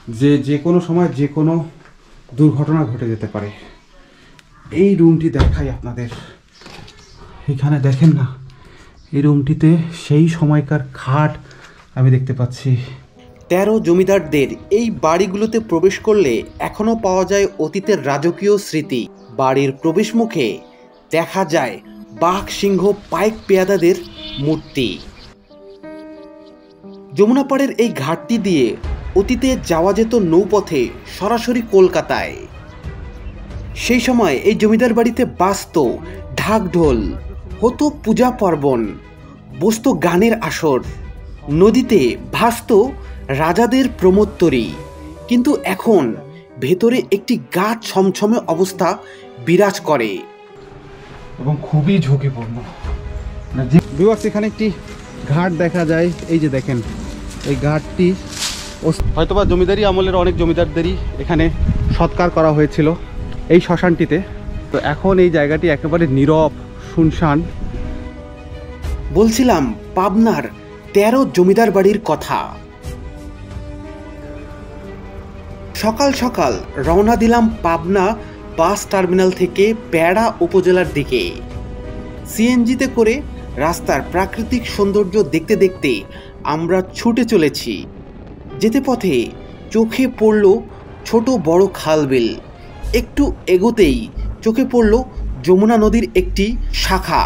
যে যে কোনো সময় যে কোনো দুর্ঘটনা ঘটে যেতে পারে। এই রুমটি দেখাই আপনাদের। এখানে দেখেন না, এই রুমটিতে সেই সময়কার খাট আমি দেখতে পাচ্ছি। 13 জমিদারদের এই বাড়িগুলোতে প্রবেশ করলে এখনও পাওয়া যায় অতীতের রাজকীয় স্মৃতি। বাড়ির প্রবেশ মুখে দেখা যায় বাঘ, সিংহ, পাইক পেয়াদাদের মূর্তি। যমুনাপাড়ের এই ঘাটটি দিয়ে অতীতে যাওয়া যেত নৌপথে সরাসরি কলকাতায়। সেই সময় এই জমিদার বাড়িতে বাজত ঢাকঢোল, হতো পূজা পার্বণ, বসত গানের আসর, নদীতে ভাসত রাজাদের প্রমোত্তরী। কিন্তু এখন ভেতরে একটি গা ছমছমে অবস্থা বিরাজ করে এবং খুবই ঝুঁকিপূর্ণ। এখানে একটি ঘাট দেখা যায়, এই যে দেখেন এই ঘাটটি হয়তোবা জমিদারি আমলের অনেক জমিদারদেরই এখানে সৎকার করা হয়েছিল এই শ্মশানটিতে। তো এখন এই জায়গাটি একেবারে নীরব, শুনশান। বলছিলাম পাবনার 13 জমিদার বাড়ির কথা। সকাল সকাল রওনা দিলাম পাবনা বাস টার্মিনাল থেকে বেড়া উপজেলার দিকে। সিএনজিতে করে রাস্তার প্রাকৃতিক সৌন্দর্য দেখতে দেখতে আমরা ছুটে চলেছি। যেতে পথে চোখে পড়ল ছোট বড় খালবিল। একটু এগোতেই চোখে পড়ল যমুনা নদীর একটি শাখা।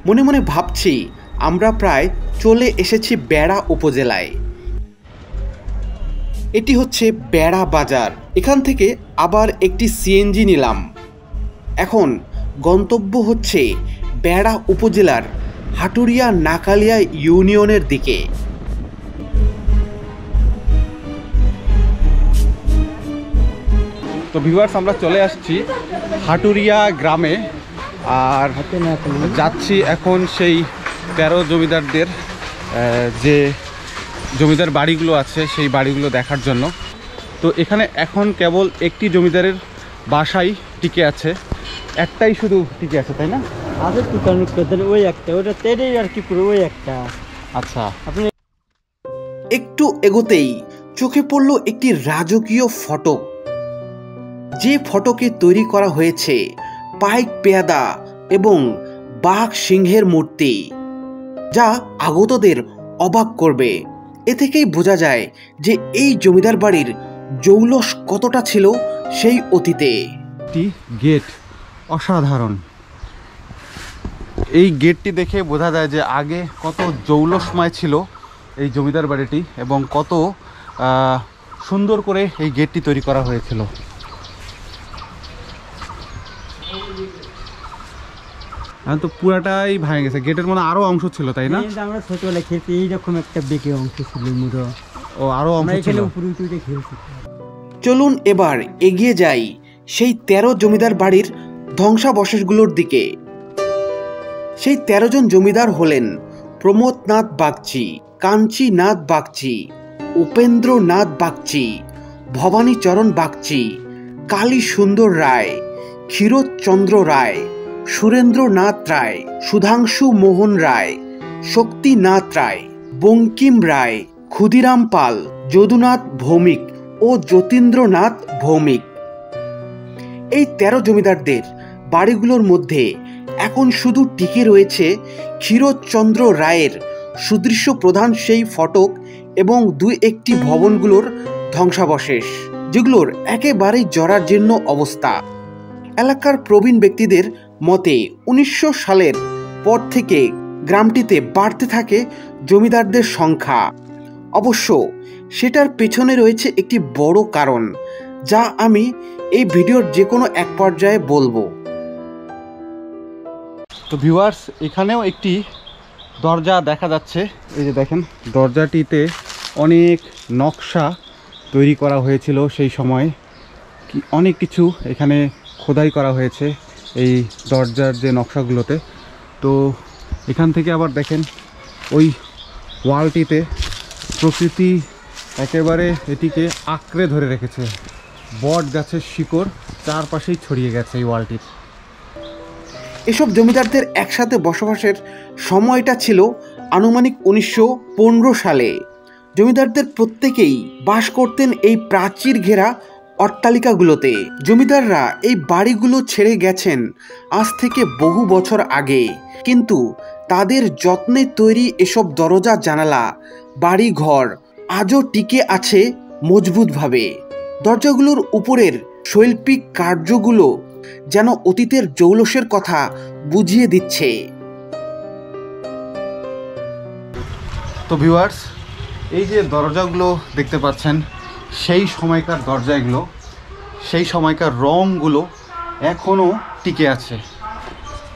মনে মনে ভাবছি আমরা প্রায় চলে এসেছি বেড়া উপজেলায়। এটি হচ্ছে বেড়া বাজার। এখান থেকে আবার একটি সিএনজি নিলাম। এখন গন্তব্য হচ্ছে বেড়া উপজেলার হাটুরিয়া নাকালিয়া ইউনিয়নের দিকে। তো ভিউয়ার্স, আমরা চলে আসছি হাটুরিয়া গ্রামে, আর যাচ্ছি এখন সেই 13 জমিদারদের যে জমিদার বাড়িগুলো আছে সেই বাড়িগুলো দেখার জন্য। তো এখানে এখন কেবল একটি জমিদারের বাসাই টিকে আছে, একটাই শুধু টিকে আছে, তাই না? ওই একটা, ওটা তেরেই আর কি পুরো ওই একটা। আচ্ছা, আপনি একটু এগোতেই চোখে পড়ল একটি রাজকীয় ফটক। যে ফটকে তৈরি করা হয়েছে পাইক পেয়াদা এবং বাঘ সিংহের মূর্তি, যা আগতদের অবাক করবে। এ থেকেই বোঝা যায় যে এই জমিদার বাড়ির জৌলস কতটা ছিল সেই অতীতে। একটি গেট অসাধারণ। এই গেটটি দেখে বোঝা যায় যে আগে কত জৌলসময় ছিল এই জমিদার বাড়িটি এবং কত সুন্দর করে এই গেটটি তৈরি করা হয়েছিল। তো পুরাটাই ভেঙে গেছে, গেটের মধ্যে আরো অংশ ছিল, তাই না? আমরা ছোটবেলায় খেলছি এইরকম একটা বেঁকে অংশ ছিল মুড়ো। ও আরো অংশ ছিল। উপরে উঠে খেলছি। চলুন এবার এগিয়ে যাই সেই 13 জমিদার বাড়ির ধ্বংসাবশেষগুলোর দিকে। সেই 13 জন জমিদার হলেন প্রমোদনাথ বাগচি, কাঞ্চীনাথ বাগচি, উপেন্দ্রনাথ বাগচি, ভবানীচরণ বাগচি, কালী সুন্দর রায়, ক্ষীরোদচন্দ্র রায়, সুরেন্দ্রনাথ রায়, সুধাংশু মোহন রায়, শক্তিনাথ রায়, বঙ্কিম রায়, ক্ষুদিরাম পাল, যদুনাথ ভৌমিক ও যতীন্দ্রনাথ ভৌমিক। এই 13 জমিদারদের বাড়িগুলোর মধ্যে এখন শুধু টিকে রয়েছে ক্ষীরোদচন্দ্র রায়ের সুদৃশ্য প্রধান সেই ফটক এবং 2-1টি ভবনগুলোর ধ্বংসাবশেষ, যেগুলোর একেবারেই জরাজীর্ণ অবস্থা। এলাকার প্রবীণ ব্যক্তিদের মতে 1900 সালের পর থেকে গ্রামটিতে বাড়তে থাকে জমিদারদের সংখ্যা। অবশ্য সেটার পেছনে রয়েছে একটি বড় কারণ, যা আমি এই ভিডিওর যে কোনো এক পর্যায়ে বলবো। তো ভিউয়ার্স, এখানেও একটি দরজা দেখা যাচ্ছে। এই যে দেখেন, দরজাটিতে অনেক নকশা তৈরি করা হয়েছিল সেই সময়। অনেক কিছু এখানে খোদাই করা হয়েছে এই দরজার যে নকশাগুলোতে। তো এখান থেকে আবার দেখেন ওই ওয়ালটিতে প্রকৃতি একেবারে এটিকে আঁকড়ে ধরে রেখেছে। বট গাছের শিকড় চারপাশেই ছড়িয়ে গেছে এই ওয়ালটির। এসব জমিদারদের একসাথে বসবাসের সময়টা ছিল আনুমানিক 1915 সালে, জমিদারদের প্রত্যেকেই বাস করতেন এই প্রাচীর ঘেরা অট্টালিকাগুলোতে। জমিদাররা এই বাড়িগুলো ছেড়ে গেছেন আজ থেকে বহু বছর আগে, কিন্তু তাদের যত্নে তৈরি এসব দরজা জানালা বাড়ি ঘর আজও টিকে আছে মজবুতভাবে। দরজাগুলোর উপরের শৈল্পিক কার্যগুলো যেন অতীতের জৌলসের কথা বুঝিয়ে দিচ্ছে। তো ভিউয়ার্স, এই যে দরজাগুলো দেখতে পাচ্ছেন, সেই সময়কার দরজা এগুলো, সেই সময়কার রঙগুলো এখনও টিকে আছে।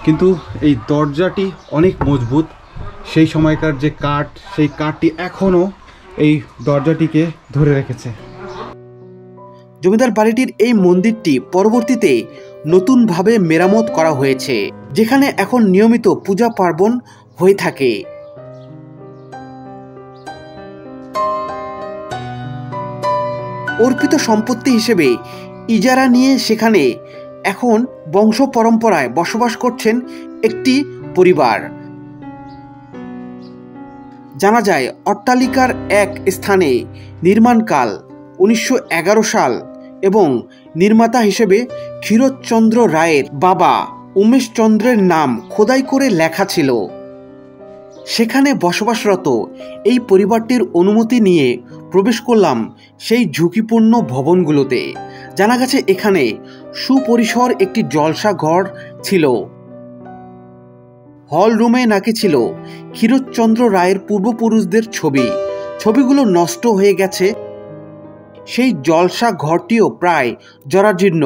কিন্তু এই দরজাটি অনেক মজবুত, সেই সময়কার যে কাঠ, সেই কাঠটি এখনও এই দরজাটিকে ধরে রেখেছে। জমিদার বাড়িটির এই মন্দিরটি পরবর্তীতে নতুনভাবে মেরামত করা হয়েছে, যেখানে এখন নিয়মিত পূজা পার্বণ হয়ে থাকে। অর্পিত সম্পত্তি হিসেবে ইজারা নিয়ে সেখানে এখন বংশ পরম্পরায় বসবাস করছেন একটি পরিবার। জানা যায় অট্টালিকার এক স্থানে নির্মাণকাল 1911 সাল এবং নির্মাতা হিসেবে ক্ষীরোদচন্দ্র রায়ের বাবা উমেশচন্দ্রের নাম খোদাই করে লেখা ছিল। সেখানে বসবাসরত এই পরিবারটির অনুমতি নিয়ে প্রবেশ করলাম সেই ঝুঁকিপূর্ণ ভবনগুলোতে। জানা গেছে এখানে সুপরিসর একটি জলসা ঘর ছিল। হল রুমে নাকি ছিল ক্ষীরোদচন্দ্র রায়ের পূর্বপুরুষদের ছবিগুলো নষ্ট হয়ে গেছে। সেই জলসা ঘরটিও প্রায় জরাজীর্ণ।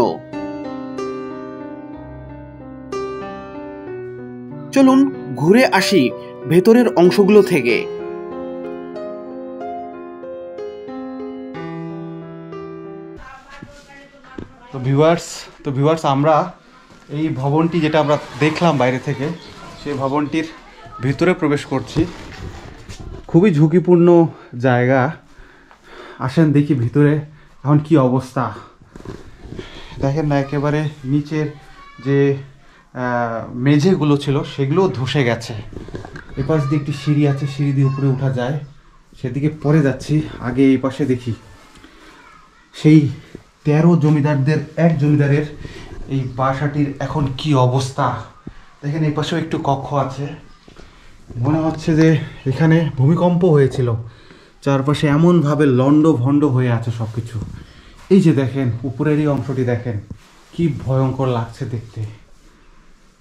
চলুন ঘুরে আসি ভেতরের অংশগুলো থেকে। তো ভিউয়ার্স, আমরা এই ভবনটি যেটা আমরা দেখলাম বাইরে থেকে, সেই ভবনটির ভিতরে প্রবেশ করছি। খুবই ঝুঁকিপূর্ণ জায়গা। আসেন দেখি ভিতরে এখন কি অবস্থা। দেখেন না, একেবারে নিচের যে মেঝেগুলো ছিল সেগুলো ধসে গেছে। এপাশ দিয়ে একটি সিঁড়ি আছে, সিঁড়ি দিয়ে উপরে ওঠা যায়, সেদিকে পরে যাচ্ছি। আগে এই পাশে দেখি সেই 13 জমিদারদের এক জমিদারের এই বাসাটির এখন কি অবস্থা। দেখেন এই পাশেও একটু কক্ষ আছে, মনে হচ্ছে যে এখানে ভূমিকম্প হয়েছিল। চারপাশে এমনভাবে লন্ডভন্ড হয়ে আছে সব কিছু। এই যে দেখেন উপরের এই অংশটি দেখেন, কি ভয়ঙ্কর লাগছে দেখতে।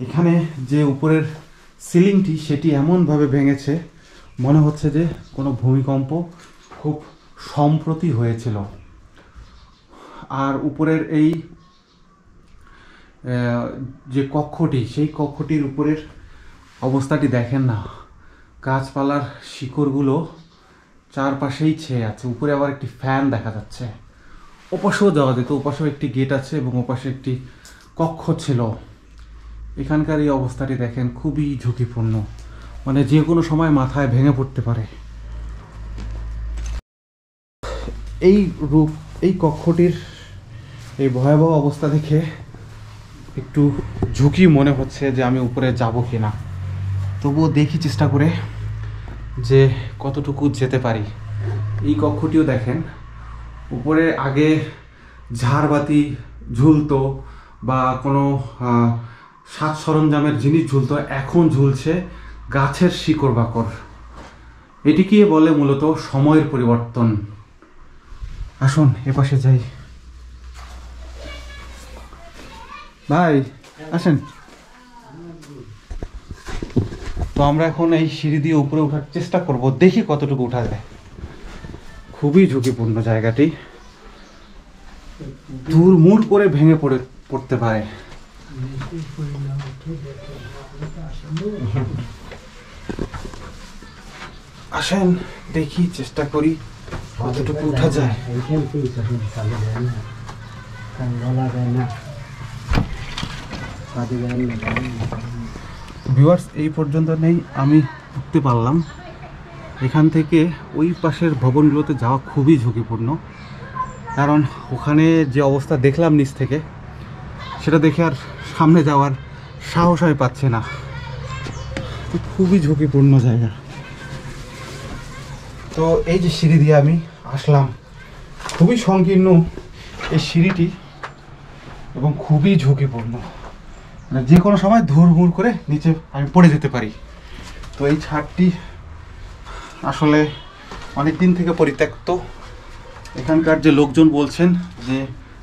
এখানে যে উপরের সিলিংটি সেটি এমনভাবে ভেঙেছে, মনে হচ্ছে যে কোনো ভূমিকম্প খুব সম্প্রতি হয়েছিল। আর উপরের এই যে কক্ষটি, সেই কক্ষটির উপরের অবস্থাটি দেখেন না, গাছপালার শিকড়গুলো চারপাশেই ছেয়ে আছে। উপরে আবার একটি ফ্যান দেখা যাচ্ছে। ওপাশেও যাওয়া যেত, ওপাশেও একটি গেট আছে এবং ওপাশে একটি কক্ষ ছিল। এখানকার এই অবস্থাটি দেখেন, খুবই ঝুঁকিপূর্ণ, মানে যে কোনো সময় মাথায় ভেঙে পড়তে পারে। এই কক্ষটির এই ভয়াবহ অবস্থা দেখে একটু ঝুঁকি মনে হচ্ছে যে আমি উপরে যাব কি না। তবুও দেখি চেষ্টা করে যে কতটুকু যেতে পারি। এই কক্ষটিও দেখেন, উপরে আগে ঝাড়বাতি ঝুলতো বা কোনো সাজ সরঞ্জামের জিনিস ঝুলতো, এখন ঝুলছে গাছের শিকড় বাকড়। এটিকে বলে মূলত সময়ের পরিবর্তন। আসুন এপাশে যাই। ভাই আসেন। তো আমরা এখন এই সিঁড়ি দিয়ে উপরে ওঠার চেষ্টা করব, দেখি কতটুকু ওঠা যায়। খুবই ঝুঁকিপূর্ণ জায়গাটি, দুর্মুড় করে ভেঙে পড়তে পারে। আসেন দেখি, চেষ্টা করি কতটুকু উঠা যায়। ভিউয়ার্স, এই পর্যন্ত নেই আমি উঠতে পারলাম। এখান থেকে ওই পাশের ভবনগুলোতে যাওয়া খুবই ঝুঁকিপূর্ণ, কারণ ওখানে যে অবস্থা দেখলাম নিচ থেকে, সেটা দেখে আর সামনে যাওয়ার সাহস আমি পাচ্ছি না। খুবই ঝুঁকিপূর্ণ জায়গা। তো এই যে সিঁড়ি দিয়ে আমি আসলাম, খুবই সংকীর্ণ এই সিঁড়িটি এবং খুবই ঝুঁকিপূর্ণ, মানে যে কোনো সময় ধুরমুর করে নিচে আমি পড়ে যেতে পারি। তো এই ছাদটি আসলে অনেক দিন থেকে পরিত্যক্ত। এখানকার যে লোকজন বলছেন যে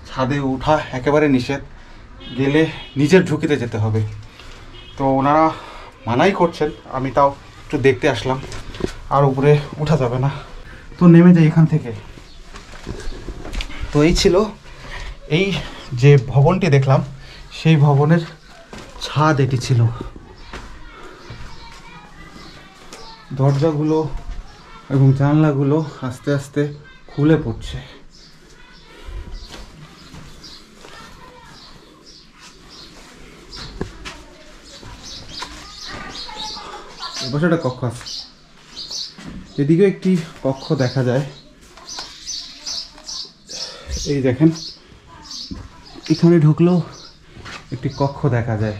ছাদে ওঠা একেবারে নিষেধ, গেলে নিজের ঝুঁকিতে যেতে হবে। তো ওনারা মানাই করছেন, আমি তাও একটু দেখতে আসলাম, আর উপরে ওঠা যাবে না। তো নেমে যাই এখান থেকে। তো এই ছিল এই যে ভবনটি দেখলাম, সেই ভবনের ছাদ এটি ছিল। দরজাগুলো এবং জানলাগুলো আস্তে আস্তে খুলে পড়ছে। এপাশে একটা কক্ষ আছে, এদিকেও একটি কক্ষ দেখা যায়। এই দেখেন, এখানে ঢুকলেও একটি কক্ষ দেখা যায়।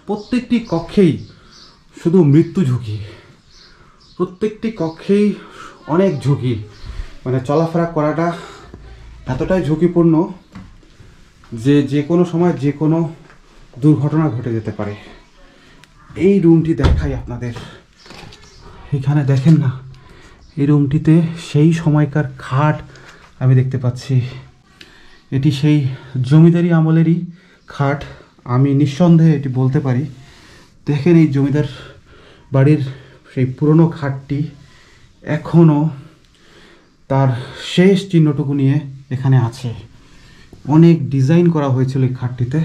প্রত্যেকটি কক্ষেই শুধু মৃত্যু ঝুঁকি, প্রত্যেকটি কক্ষেই অনেক ঝুঁকি, মানে চলাফেরা করাটা এতটাই ঝুঁকিপূর্ণ যে যে কোনো সময় যে কোনো দুর্ঘটনা ঘটে যেতে পারে। এই রুমটি দেখাই আপনাদের, এখানে দেখেন না, এই রুমটিতে সেই সময়কার খাট আমি দেখতে পাচ্ছি। এটি সেই জমিদারি আমলেরই খাট, আমি নিঃসন্দেহে এটি বলতে পারি। দেখেন এই জমিদার বাড়ির সেই পুরনো খাটটি এখনও তার শেষ চিহ্নটুকু নিয়ে এখানে আছে। অনেক ডিজাইন করা হয়েছিল এই খাটটিতে।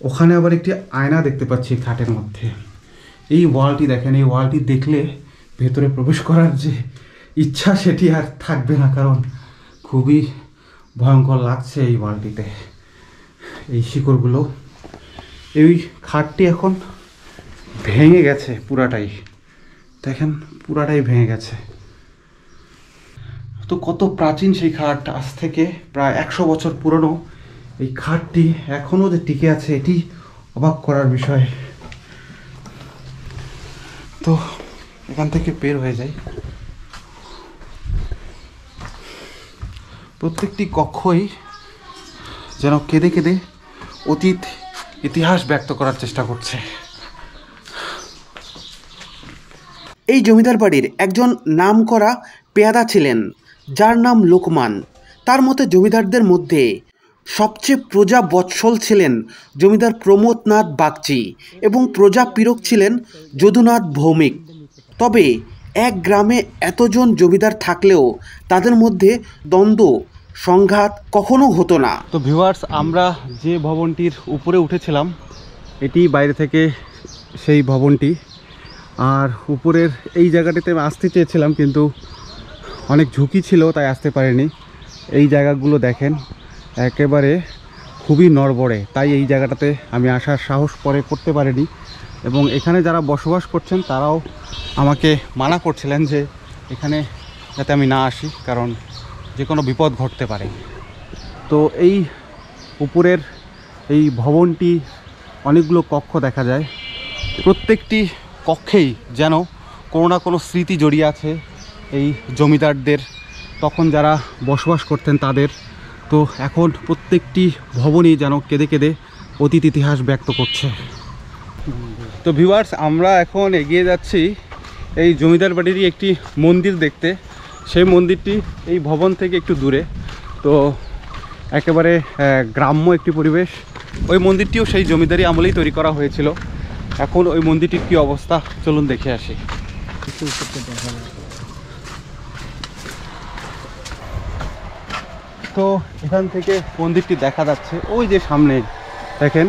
ওখানে আবার একটি আয়না দেখতে পাচ্ছি খাটের মধ্যে। এই ওয়ালটি দেখেন, এই ওয়ালটি দেখলে ভেতরে প্রবেশ করার যে ইচ্ছা সেটি আর থাকবে না, কারণ খুবই ভয়ঙ্কর লাগছে এই ওয়ালটিতে, এই শিকড়গুলো। এই খাটটি এখন ভেঙে গেছে পুরাটাই, দেখেন পুরাটাই ভেঙে গেছে। তো কত প্রাচীন সেই খাট, আজ থেকে প্রায় 100 বছর পুরনো এই খাটটি এখনও যে টিকে আছে, এটি অবাক করার বিষয়। তো এখান থেকে বের হয়ে যাই। প্রত্যেকটি কক্ষই যেন কেঁদে কেঁদে অতীত ইতিহাস ব্যক্ত করার চেষ্টা করছে। এই জমিদার বাড়ির একজন নামকরা পেয়াদা ছিলেন, যার নাম লোকমান। তার মতে জমিদারদের মধ্যে সবচেয়ে প্রজা বৎসল ছিলেন জমিদার প্রমোদনাথ বাগচি এবং প্রজা পীড়ক ছিলেন যদুনাথ ভৌমিক। তবে এক গ্রামে এতজন জমিদার থাকলেও তাদের মধ্যে দ্বন্দ্ব সংঘাত কখনো হতো না। তো ভিউয়ার্স, আমরা যে ভবনটির উপরে উঠেছিলাম, এটি বাইরে থেকে সেই ভবনটি। আর উপরের এই জায়গাটিতে আমি আসতে চেয়েছিলাম, কিন্তু অনেক ঝুঁকি ছিল তাই আসতে পারিনি। এই জায়গাগুলো দেখেন একেবারে খুবই নড়বড়ে, তাই এই জায়গাটাতে আমি আসার সাহস পরে করতে পারিনি। এবং এখানে যারা বসবাস করছেন তারাও আমাকে মানা করছিলেন যে এখানে যাতে আমি না আসি, কারণ যে কোনো বিপদ ঘটতে পারে। তো এই উপরের এই ভবনটি অনেকগুলো কক্ষ দেখা যায়। প্রত্যেকটি কক্ষেই যেন কোনো না কোনো স্মৃতি জড়িয়ে আছে এই জমিদারদের, তখন যারা বসবাস করতেন তাদের। তো এখন প্রত্যেকটি ভবনই যেন কেঁদে কেঁদে অতীত ইতিহাস ব্যক্ত করছে। তো ভিউয়ার্স, আমরা এখন এগিয়ে যাচ্ছি এই জমিদার বাড়িরই একটি মন্দির দেখতে। সেই মন্দিরটি এই ভবন থেকে একটু দূরে, তো একেবারে গ্রাম্য একটি পরিবেশ। ওই মন্দিরটিও সেই জমিদারি আমলেই তৈরি করা হয়েছিল। এখন ওই মন্দিরটির কী অবস্থা চলুন দেখে আসি। তো এখান থেকে মন্দিরটি দেখা যাচ্ছে, ওই যে সামনে দেখেন।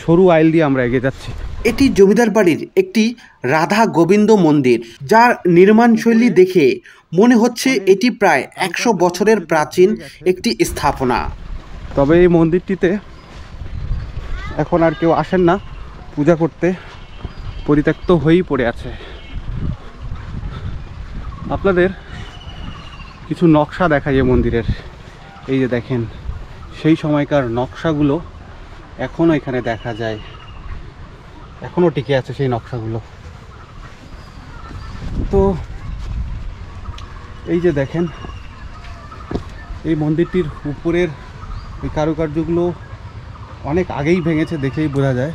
সরু আইল দিয়ে আমরা এগিয়ে যাচ্ছি। এটি জমিদার বাড়ির একটি রাধা গোবিন্দ মন্দির, যার নির্মাণশৈলী দেখে মনে হচ্ছে এটি প্রায় 100 বছরের প্রাচীন একটি স্থাপনা। তবে এই মন্দিরটিতে এখন আর কেউ আসেন না পূজা করতে, পরিত্যক্ত হয়েই পড়ে আছে। আপনাদের কিছু নকশা দেখাই এই মন্দিরের। এই যে দেখেন সেই সময়কার নকশাগুলো এখনও এখানে দেখা যায়, এখনও টিকে আছে সেই নকশাগুলো। তো এই যে দেখেন এই মন্দিরটির উপরের এই কারুকার্যগুলো অনেক আগেই ভেঙেছে, দেখেই বোঝা যায়।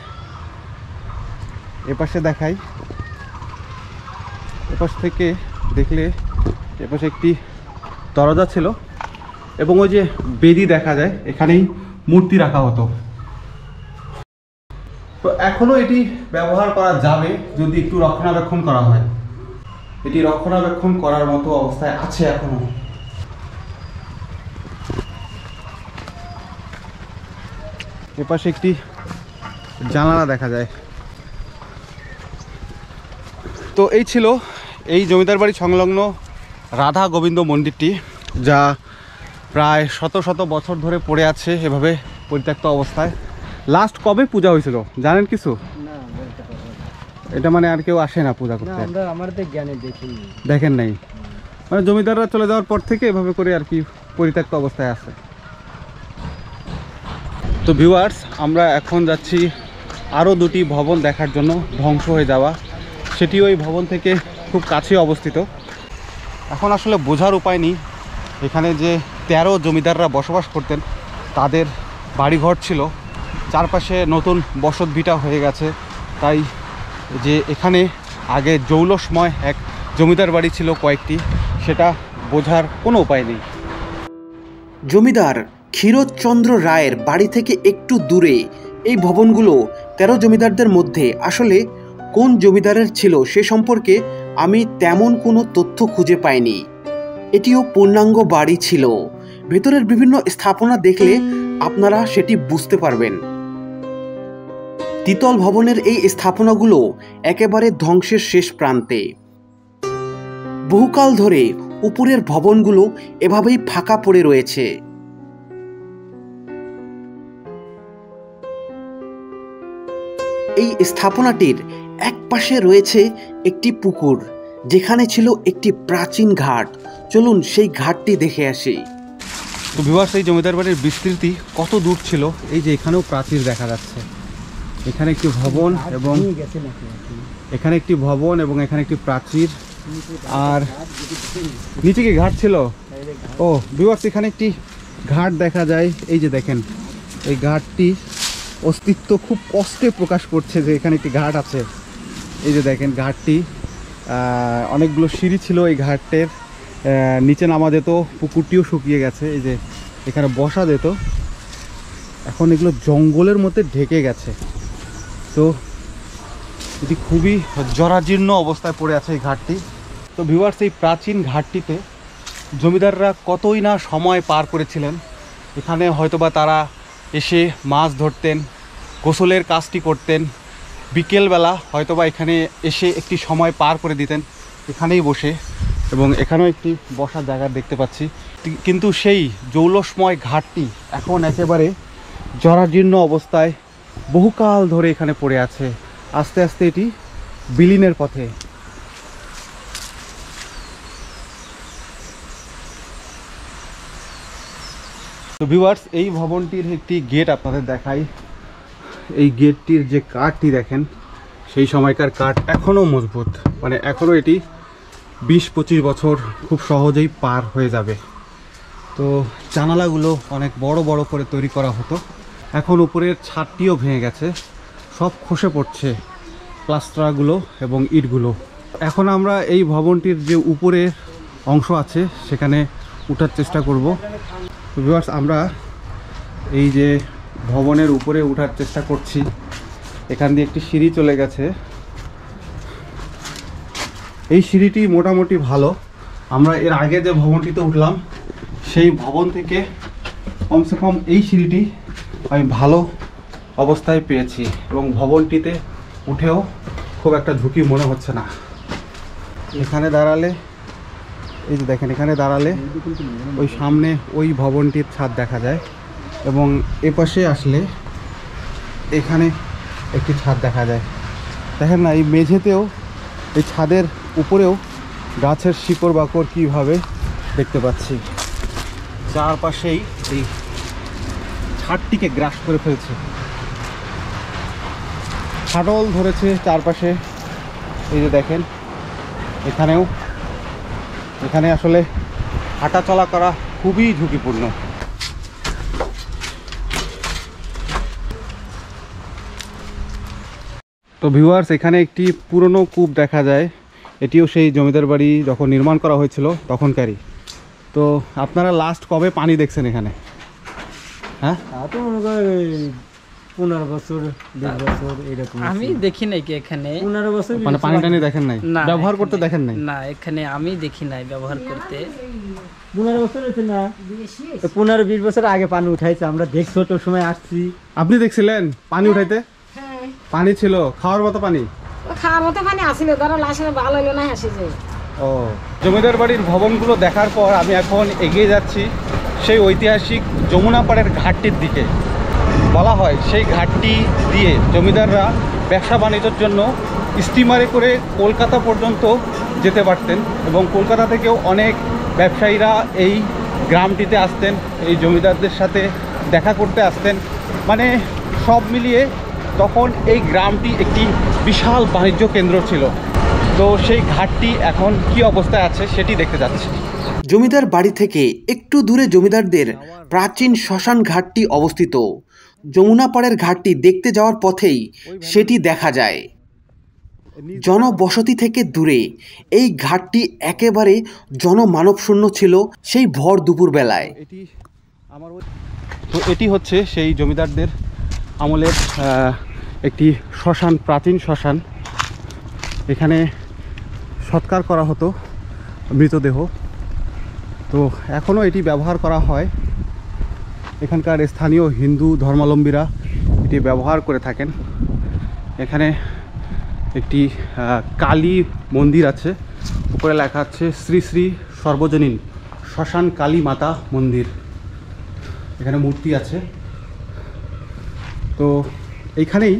এপাশে দেখাই, এপাশ থেকে দেখলে এপাশে একটি দরজা ছিল এবং ওই যে বেদি দেখা যায়, এখানেই মূর্তি রাখা হতো। তো এখনো এটি ব্যবহার করা যাবে যদি একটু রক্ষণাবেক্ষণ করা হয়। এটি রক্ষণাবেক্ষণ করার মতো অবস্থায় আছে এখনো। এপাশে একটি জানালা দেখা যায়। তো এই ছিল এই জমিদার বাড়ি সংলগ্ন রাধা গোবিন্দ মন্দিরটি, যা প্রায় শত শত বছর ধরে পড়ে আছে এভাবে পরিত্যক্ত অবস্থায়। লাস্ট কবে পূজা হয়েছিল জানেন কিছু? না, বলতে পারবো না। এটা মানে আর কেউ আসে না পূজা না, করতে? আমরা আমাদের জ্ঞানে দেখিনি। দেখেন নাই? মানে জমিদাররা চলে যাওয়ার পর থেকে এভাবে করে আর কি পরিত্যক্ত অবস্থায় আছে। তো ভিউয়ার্স, আমরা এখন যাচ্ছি আরও দুটি ভবন দেখার জন্য, ধ্বংস হয়ে যাওয়া। সেটিও এই ভবন থেকে খুব কাছে অবস্থিত। এখন আসলে বোঝার উপায় নেই এখানে যে 13 জমিদাররা বসবাস করতেন, তাদের বাড়িঘর ছিল, চারপাশে নতুন বসত ভিটা হয়ে গেছে। তাই যে এখানে আগে জৌলসময় এক জমিদার বাড়ি ছিল কয়েকটি, সেটা বোঝার কোনো উপায় নেই। জমিদার ক্ষীরোদচন্দ্র রায়ের বাড়ি থেকে একটু দূরে এই ভবনগুলো 13 জমিদারদের মধ্যে আসলে কোন জমিদারের ছিল সে সম্পর্কে আমি তেমন কোনো তথ্য খুঁজে পাইনি। এটিও পূর্ণাঙ্গ বাড়ি ছিল। ভেতরের বিভিন্ন স্থাপনা দেখলে আপনারা সেটি বুঝতে পারবেন। দ্বিতল ভবনের এই স্থাপনাগুলো একেবারে ধ্বংসের শেষ প্রান্তে। বহুকাল ধরে উপরের ভবনগুলো এভাবেই ফাঁকা পড়ে রয়েছে। এই স্থাপনাটির এক পাশে রয়েছে একটি পুকুর, যেখানে ছিল একটি প্রাচীন ঘাট। চলুন সেই ঘাটটি দেখে আসি। তো ভিউয়ার্স, এই জমিদার বাড়ির বিস্তৃতি কত দূর ছিল, এই যে এখানেও প্রাচীর দেখা যাচ্ছে। এখানে একটি ভবন এবং গেছে নাকি? এখানে একটি ভবন এবং এখানে একটি প্রাচীর, আর নিচে কি ঘাট ছিল? ও ভিউয়ার্স, এখানে একটি ঘাট দেখা যায়। এই যে দেখেন, এই ঘাটটি অস্তিত্ব খুব কষ্টে প্রকাশ করছে যে এখানে একটি ঘাট আছে। এই যে দেখেন ঘাটটি, অনেকগুলো সিঁড়ি ছিল এই ঘাটের, নিচে নামা যেত, পুকুরটিও শুকিয়ে গেছে। এই যে এখানে বসা যেত, এখন এগুলো জঙ্গলের মধ্যে ঢেকে গেছে। তো এটি খুবই জরাজীর্ণ অবস্থায় পড়ে আছে এই ঘাটটি। তো ভিউয়ার্স, এই প্রাচীন ঘাটটিতে জমিদাররা কতই না সময় পার করেছিলেন। এখানে হয়তোবা তারা এসে মাছ ধরতেন, গোসলের কাজটি করতেন, বিকেলবেলা হয়তোবা এখানে এসে একটি সময় পার করে দিতেন এখানেই বসে। এবং এখানেও একটি বসার জায়গা দেখতে পাচ্ছি। কিন্তু সেই জৌলসময় ঘাটটি এখন একেবারে জরাজীর্ণ অবস্থায় বহুকাল ধরে এখানে পড়ে আছে। আস্তে আস্তে এটি বিলীনের পথে। তো ভিউয়ার্স, এই ভবনটির একটি গেট আপনাদের দেখাই। এই গেটটির যে কাঠটি দেখেন, সেই সময়কার কাঠ এখনও মজবুত, মানে এখনও এটি 20-25 বছর খুব সহজেই পার হয়ে যাবে। তো জানালাগুলো অনেক বড় বড় করে তৈরি করা হতো। এখন উপরের ছাদটিও ভেঙে গেছে, সব খসে পড়ছে প্লাস্টারগুলো এবং ইটগুলো। এখন আমরা এই ভবনটির যে উপরের অংশ আছে সেখানে ওঠার চেষ্টা করব। তো ভিউয়ার্স, আমরা এই যে ভবনের উপরে ওঠার চেষ্টা করছি। এখান দিয়ে একটি সিঁড়ি চলে গেছে। এই সিঁড়িটি মোটামুটি ভালো। আমরা এর আগে যে ভবনটিতে উঠলাম সেই ভবন থেকে কমসে কম এই সিঁড়িটি আমি ভালো অবস্থায় পেয়েছি, এবং ভবনটিতে উঠেও খুব একটা ঝুঁকি মনে হচ্ছে না। এখানে দাঁড়ালে, এই যে দেখেন, এখানে দাঁড়ালে ওই সামনে ওই ভবনটির ছাদ দেখা যায়, এবং এপাশে আসলে এখানে একটি ছাদ দেখা যায়। দেখেন না, এই মেঝেতেও, এই ছাদের উপরেও গাছের শিকড় বাকড় কীভাবে দেখতে পাচ্ছি। চারপাশেই এই ছাদটিকে গ্রাস করে ফেলছে। ফাটল ধরেছে চারপাশে, এই যে দেখেন এখানে আসলে হাঁটা চলা করা খুবই ঝুঁকিপূর্ণ। তো ভিউয়ার্স, এখানে একটি পুরনো কূপ দেখা যায়, এটিও সেই জমিদার বাড়ি যখন নির্মাণ করা হয়েছিল তখনকারই। তো আপনারা লাস্ট কবে পানি দেখছেন এখানে? হ্যাঁ, তা তো মনে কর 15 বছর 20 বছর এরকম। আমি দেখি নাই কি এখানে 15 বছর মানে পানি টানি দেখেন নাই, না, ব্যবহার করতে দেখেন নাই? না, এখানে আমি দেখি নাই ব্যবহার করতে। 15 বছর হয়েছে না, 15-20 বছর আগে পানি উঠাইছে, আমরা দেখছি ছোট সময় আসছি। আপনি দেখছিলেন পানি উঠাইতে? পানি ছিল খাওয়ার মতো পানি? খাওয়ার মতো পানি আসলে ধরো লাশে ভালো হইলো না আসে যে। ও, জমিদার বাড়ির ভবনগুলো দেখার পর আমি এখন এগিয়ে যাচ্ছি সেই ঐতিহাসিক যমুনা পাড়ের ঘাটটির দিকে। বলা হয় সেই ঘাটটি দিয়ে জমিদাররা ব্যবসা বাণিজ্যের জন্য স্টিমারে করে কলকাতা পর্যন্ত যেতে পারতেন, এবং কলকাতা থেকেও অনেক ব্যবসায়ীরা এই গ্রামটিতে আসতেন, এই জমিদারদের সাথে দেখা করতে আসতেন। মানে সব মিলিয়ে তখন এই গ্রামটি একটি বিশাল বাণিজ্য কেন্দ্র ছিল। তো সেই ঘাটটি এখন কি অবস্থায় আছে সেটি দেখতে যাচ্ছি। জমিদার বাড়ি থেকে একটু দূরে জমিদারদের প্রাচীন শ্মশান ঘাটটি অবস্থিত। যমুনা পাড়ের ঘাটটি দেখতে যাওয়ার পথেই সেটি দেখা যায়। জনবসতি থেকে দূরে এই ঘাটটি একেবারে জনমানবশূন্য ছিল সেই ভর দুপুর বেলায়। তো এটি হচ্ছে সেই জমিদারদের আমলের একটি শ্মশান, প্রাচীন শ্মশান। এখানে সৎকার করা হতো মৃতদেহ। তো এখনও এটি ব্যবহার করা হয়, এখানকার স্থানীয় হিন্দু ধর্মাবলম্বীরা এটি ব্যবহার করে থাকেন। এখানে একটি কালী মন্দির আছে, উপরে লেখা আছে শ্রী শ্রী সর্বজনীন শ্মশান কালী মাতা মন্দির। এখানে মূর্তি আছে। তো এইখানেই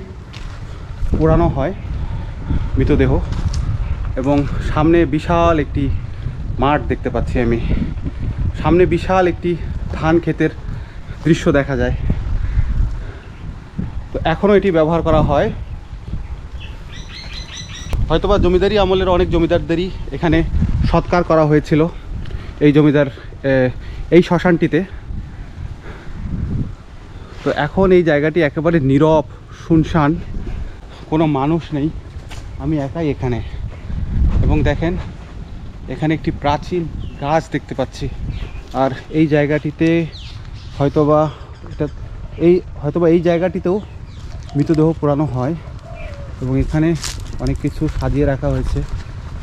পোড়ানো হয় মৃতদেহ, এবং সামনে বিশাল একটি মাঠ দেখতে পাচ্ছি আমি। সামনে বিশাল একটি ধান ক্ষেতের দৃশ্য দেখা যায়। তো এখনও এটি ব্যবহার করা হয়। হয়তোবা জমিদারি আমলের অনেক জমিদারদেরই এখানে সৎকার করা হয়েছিল এই শ্মশানটিতে। তো এখন এই জায়গাটি একেবারে নীরব, শুনশান, কোনো মানুষ নেই, আমি একাই এখানে। এবং দেখেন এখানে একটি প্রাচীন গাছ দেখতে পাচ্ছি। আর এই জায়গাটিতে হয়তোবা এই জায়গাটিতেও মৃতদেহ পোড়ানো হয়, এবং এখানে অনেক কিছু সাজিয়ে রাখা হয়েছে।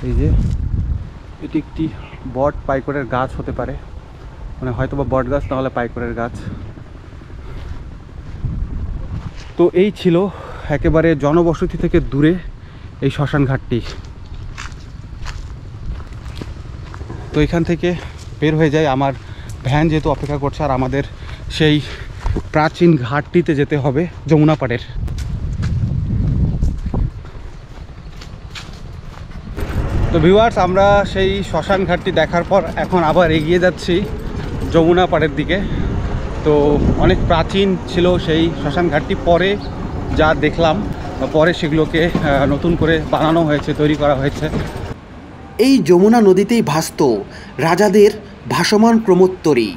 এই যে এটি একটি বট পাইকরের গাছ হতে পারে, মানে হয়তোবা বট গাছ, নাহলে পাইকরের গাছ। তো এই ছিল একেবারে জনবসতি থেকে দূরে এই শ্মশান ঘাটটি। তো এখান থেকে বের হয়ে যায়, আমার ভ্যান যেহেতু অপেক্ষা করছে, আর আমাদের সেই প্রাচীন ঘাটটিতে যেতে হবে যমুনা পাড়ের। তো ভিউয়ার্স, আমরা সেই শ্মশান ঘাটটি দেখার পর এখন আবার এগিয়ে যাচ্ছি যমুনা পাড়ের দিকে। তো অনেক প্রাচীন ছিল সেই শ্মশান ঘাটটি, পরে যা দেখলাম পরে সেগুলোকে নতুন করে বানানো হয়েছে, তৈরি করা হয়েছে। এই যমুনা নদীতেই ভাসত রাজাদের ভাসমান প্রমোত্তরী।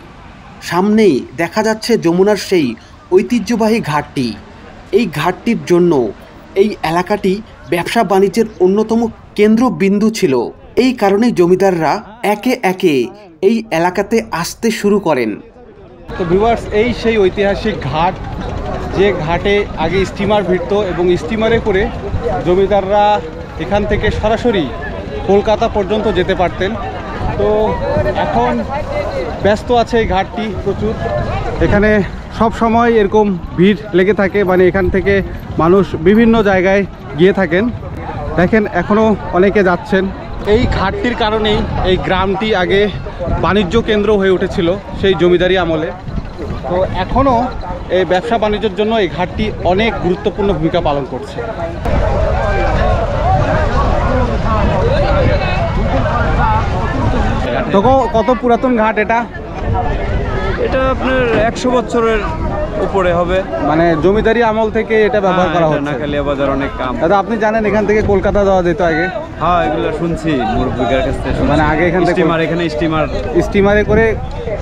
সামনেই দেখা যাচ্ছে যমুনার সেই ঐতিহ্যবাহী ঘাটটি। এই ঘাটটির জন্য এই এলাকাটি ব্যবসা বাণিজ্যের অন্যতম কেন্দ্রবিন্দু ছিল। এই কারণেই জমিদাররা একে একে এই এলাকাতে আসতে শুরু করেন। তো ভিউয়ার্স, এই সেই ঐতিহাসিক ঘাট, যে ঘাটে আগে স্টিমার ভিড়ত, এবং স্টিমারে করে জমিদাররা এখান থেকে সরাসরি কলকাতা পর্যন্ত যেতে পারতেন। তো এখন ব্যস্ত আছে এই ঘাটটি প্রচুর। এখানে সব সময় এরকম ভিড় লেগে থাকে, মানে এখান থেকে মানুষ বিভিন্ন জায়গায় গিয়ে থাকেন। দেখেন এখনও অনেকে যাচ্ছেন। এই ঘাটটির কারণেই এই গ্রামটি আগে বাণিজ্য কেন্দ্র হয়ে উঠেছিল সেই জমিদারি আমলে। তো এখনও এই ব্যবসা বাণিজ্যের জন্য এই ঘাটটি অনেক গুরুত্বপূর্ণ ভূমিকা পালন করছে। তো কত পুরাতন ঘাট এটা? এটা আপনার 100 বছরের উপরে হবে। মানে জমিদারি আমল থেকে এটা ব্যবহার করা হচ্ছে। নাকালিয়া বাজার অনেক কাম। দাদা আপনি জানেন এখান থেকে কলকাতা যাওয়া যেত আগে? হ্যাঁ, এগুলো শুনছি মুরব্বিদের কাছ থেকে। মানে আগে এখান থেকে এখানে স্টিমারে করে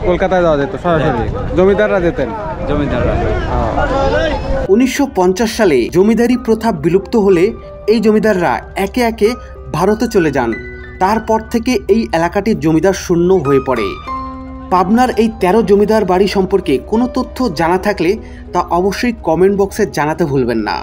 কলকাতায় যাওয়া যেত সরাসরি, জমিদাররা যেতেন। জমিদাররা 1950 সালে জমিদারি প্রথা বিলুপ্ত হলে এই জমিদাররা একে একে ভারতে চলে যান। তারপর থেকে এই এলাকাটির জমিদার শূন্য হয়ে পড়ে। পাবনার এই 13 জমিদার বাড়ি সম্পর্কে কোনো তথ্য জানা থাকলে তা অবশ্যই কমেন্ট বক্সে জানাতে ভুলবেন না।